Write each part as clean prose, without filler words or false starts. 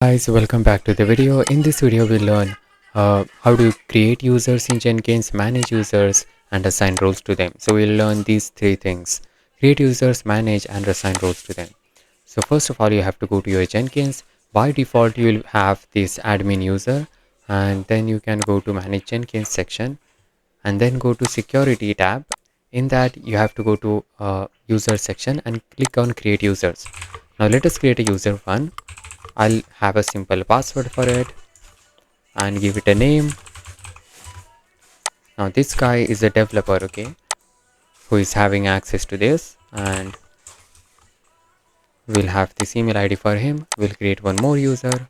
Guys, welcome back to the video. In this video we'll learn how to create users in Jenkins, manage users and assign roles to them. So we'll learn these three things: create users, manage and assign roles to them. So first of all, you have to go to your Jenkins. By default you will have this admin user, and then you can go to manage Jenkins section and then go to security tab. In that you have to go to user section and click on create users. Now let us create a user one. I'll have a simple password for it and give it a name. Now this guy is a developer, okay, who is having access to this, and we'll have this email ID for him. We'll create one more user.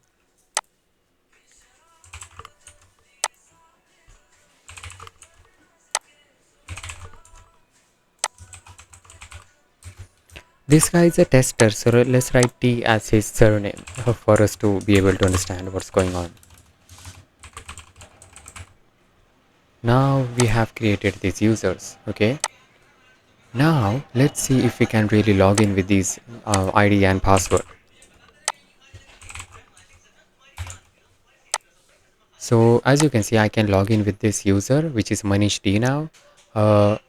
This guy is a tester, so let's write T as his surname for us to be able to understand what's going on. Now we have created these users, okay. Now let's see if we can really log in with these ID and password. So as you can see, I can log in with this user, which is Manish D now. Uh,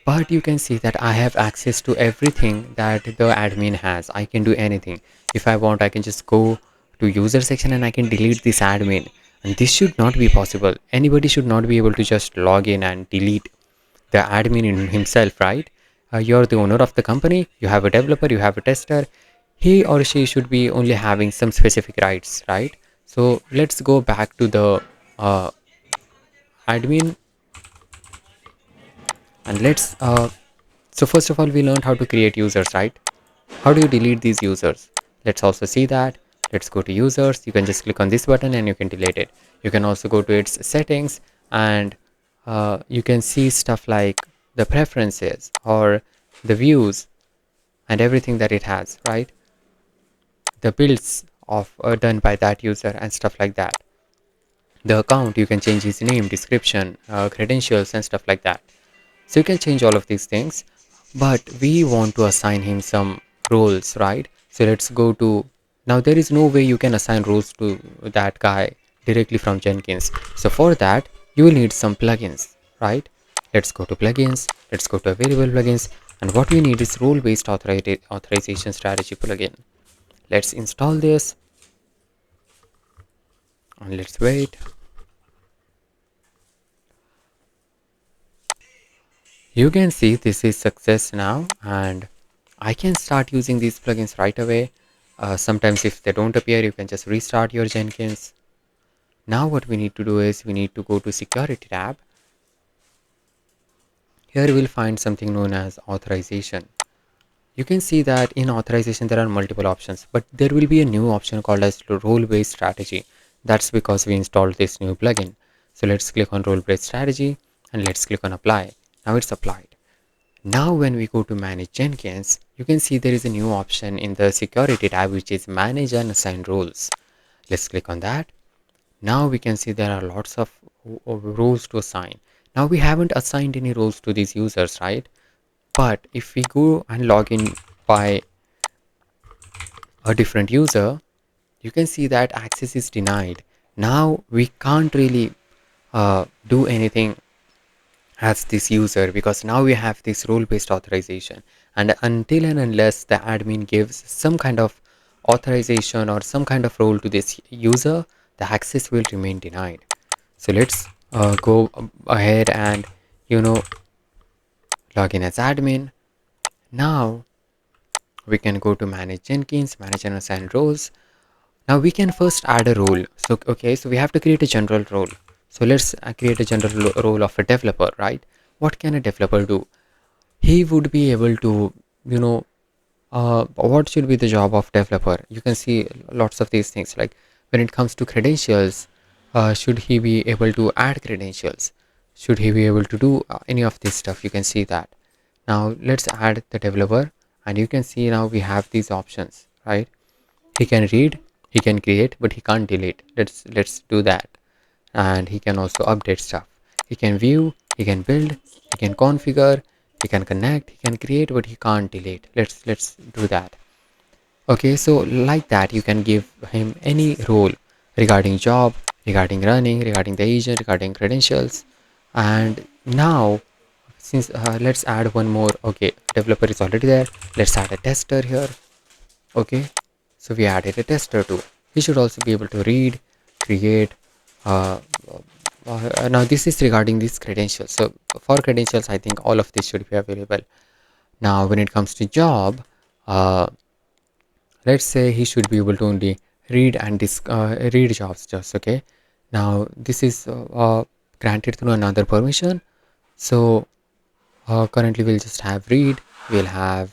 but you can see that I have access to everything that the admin has. I can do anything. If I want, I can just go to user section and I can delete this admin. And this should not be possible. Anybody should not be able to just log in and delete the admin in himself, right? You're the owner of the company. You have a developer, you have a tester. He or she should be only having some specific rights, right? So let's go back to the uh, admin, and let's so first of all, we learned how to create users, right? How do you delete these users? Let's also see that. Let's go to users. You can just click on this button and you can delete it. You can also go to its settings, and you can see stuff like the preferences or the views and everything that it has, right? The builds of done by that user and stuff like that. The account, you can change his name, description, credentials and stuff like that. So you can change all of these things, but we want to assign him some roles, right? So let's go to, now there is no way you can assign roles to that guy directly from Jenkins. So for that, you will need some plugins, right? Let's go to plugins, let's go to available plugins, and what we need is role-based authorization strategy plugin. Let's install this and let's wait. You can see this is success now, and I can start using these plugins right away. Sometimes if they don't appear, you can just restart your Jenkins. Now what we need to do is we need to go to security tab. Here we'll find something known as authorization. You can see that in authorization there are multiple options, but there will be a new option called as role-based strategy. That's because we installed this new plugin. So let's click on role-based strategy and let's click on apply. Now it's applied. Now when we go to manage Jenkins, you can see there is a new option in the security tab, which is manage and assign roles. Let's click on that. Now we can see there are lots of roles to assign. Now we haven't assigned any roles to these users, right? But if we go and log in by a different user, you can see that access is denied. Now we can't really do anything as this user, because now we have this role-based authorization, and until and unless the admin gives some kind of authorization or some kind of role to this user, the access will remain denied. So let's go ahead and log in as admin. Now we can go to manage Jenkins, manage and assign roles. Now we can first add a role. So okay, so we have to create a general role. So let's create a general role of a developer, right? What can a developer do? He would be able to, what should be the job of developer? You can see lots of these things, like when it comes to credentials, should he be able to add credentials? Should he be able to do any of this stuff? You can see that. Now let's add the developer, and you can see now we have these options, right? He can read, he can create, but he can't delete. Let's do that. And he can also update stuff. He can view, he can build, he can configure, he can connect, he can create, but he can't delete. Let's do that. Okay, so like that, you can give him any role regarding job, regarding running, regarding the agent, regarding credentials. And now, since let's add one more. Okay, developer is already there. Let's add a tester here. Okay, so we added a tester too. He should also be able to read, create. Uh, Now this is regarding these credentials. So for credentials, I think all of this should be available. Now, when it comes to job, uh, let's say he should be able to only read and read jobs just. Okay, now this is granted through another permission. So currently we'll just have read, we'll have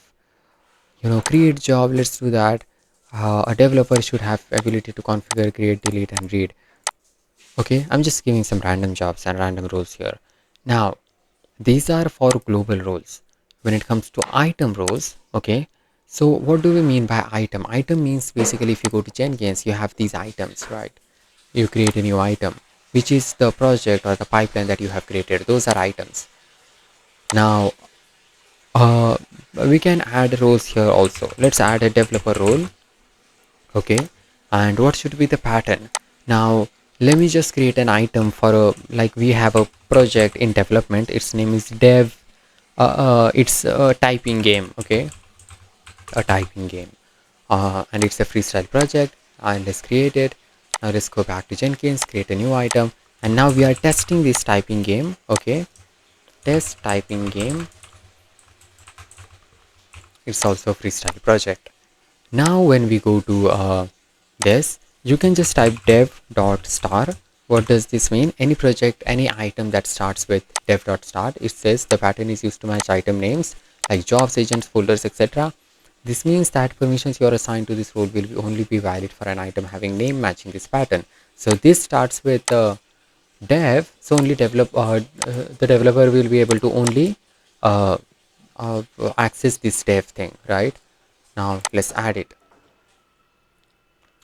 create job. Let's do that. A developer should have ability to configure, create, delete and read. Okay, I'm just giving some random jobs and random roles here. Now these are for global roles. When it comes to item roles, okay, so what do we mean by item? Item means basically if you go to Jenkins, you have these items, right? You create a new item, which is the project or the pipeline that you have created. Those are items. Now, uh, we can add roles here also. Let's add a developer role. Okay, and what should be the pattern? Now, let me just create an item for a, like we have a project in development. Its name is dev. It's a typing game. Okay, a typing game, and it's a freestyle project. And let's create it. Now let's go back to Jenkins, create a new item, and now we are testing this typing game. Okay, test typing game. It's also a freestyle project. Now when we go to this, you can just type dev dot star. What does this mean? Any project, any item that starts with dev dot start, it says the pattern is used to match item names like jobs, agents, folders, etc. This means that permissions you are assigned to this role will only be valid for an item having name matching this pattern. So this starts with dev, so only the developer will be able to only uh, access this dev thing, right? Now let's add it.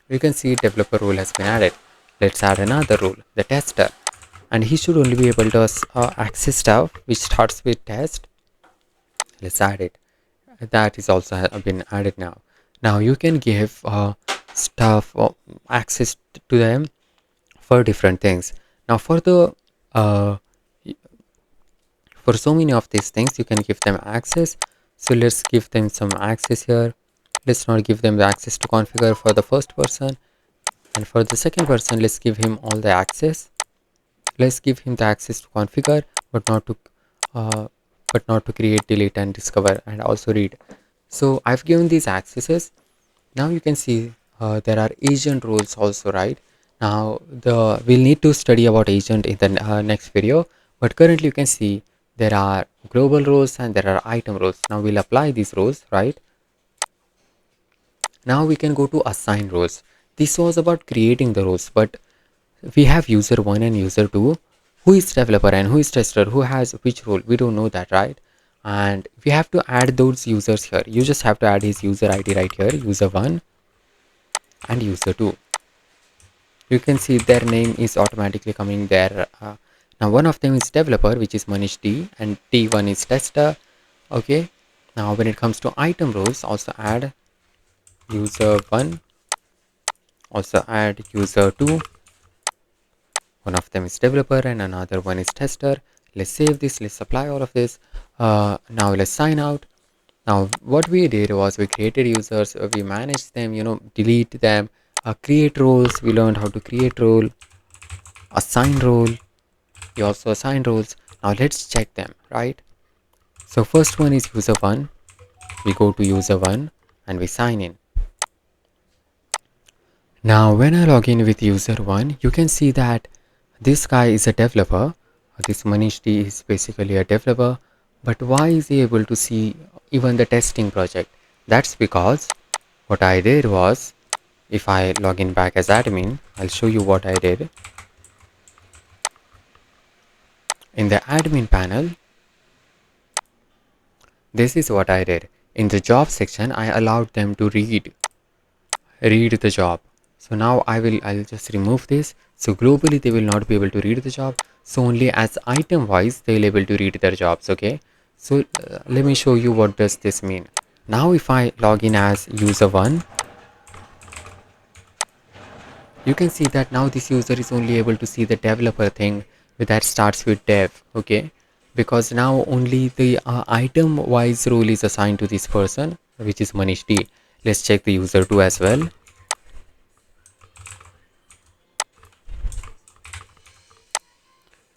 You can see developer role has been added. Let's add another role, the tester, and he should only be able to access stuff which starts with test. Let's add it. That is also been added now. Now you can give stuff access to them for different things. Now uh, for so many of these things you can give them access. So let's give them some access here. Let's not give them the access to configure for the first person, and for the second person let's give him all the access. Let's give him the access to configure, but not to uh, create, delete and discover and also read. So I've given these accesses. Now you can see there are agent roles also, right? Now we'll need to study about agent in the next video, but currently you can see there are global roles and there are item roles. Now we'll apply these roles, right? Now we can go to assign roles. This was about creating the roles, but we have user 1 and user 2. Who is developer and who is tester, who has which role? We don't know that, right? And we have to add those users here. You just have to add his user ID right here, user 1 and user 2. You can see their name is automatically coming there. Now one of them is developer, which is Manish D, and T1 is tester. Okay, now when it comes to item roles, also add user 1, also add user 2. One of them is developer and another one is tester. Let's save this. Let's apply all of this. Now let's sign out. Now what we did was we created users, we managed them, delete them, create roles. We learned how to create role, assign role. We also assign roles. Now let's check them, right? So first one is user 1. We go to user 1 and we sign in. Now when I log in with user 1, you can see that this guy is a developer. This Manish D is basically a developer. But why is he able to see even the testing project? That's because what I did was, if I log in back as admin, I'll show you what I did. In the admin panel, this is what I did. In the job section, I allowed them to read the job. So now I'll just remove this. So globally they will not be able to read the job. So only as item wise they will able to read their jobs. Okay. So let me show you what does this mean. Now if I log in as user 1, You can see that now this user is only able to see the developer thing that starts with dev. Okay, because now only the item wise role is assigned to this person, which is Manish D. Let's check the user 2 as well.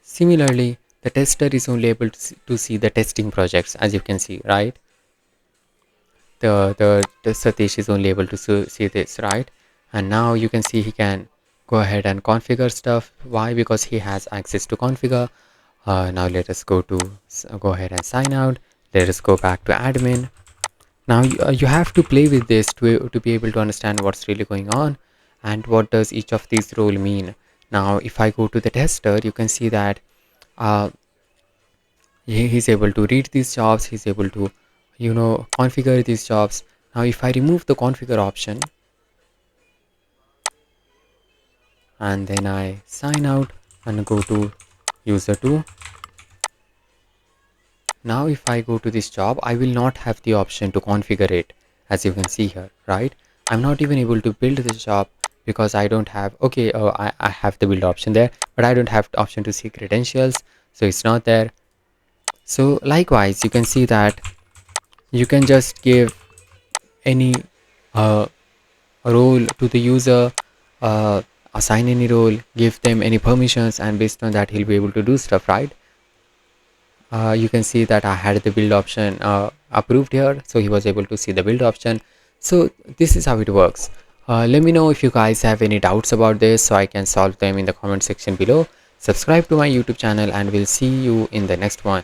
Similarly, the tester is only able to see the testing projects, as you can see, right? The Satish is only able to see this, right? And now you can see he can go ahead and configure stuff. Why? Because he has access to configure. Now let us go ahead and sign out. Let us go back to admin. Now you have to play with this to be able to understand what's really going on and what does each of these role mean. Now if I go to the tester, you can see that uh, he's able to read these jobs, he's able to configure these jobs. Now if I remove the configure option and then I sign out and go to user 2, now if I go to this job, I will not have the option to configure it, as you can see here, right? I'm not even able to build this job because I don't have, okay, I have the build option there, but I don't have the option to see credentials, so it's not there. So likewise you can see that you can just give any uh, role to the user, uh, assign any role, give them any permissions, and based on that he'll be able to do stuff, right? You can see that I had the build option approved here, so he was able to see the build option. So this is how it works. Let me know if you guys have any doubts about this so I can solve them in the comment section below. Subscribe to my YouTube channel and we'll see you in the next one.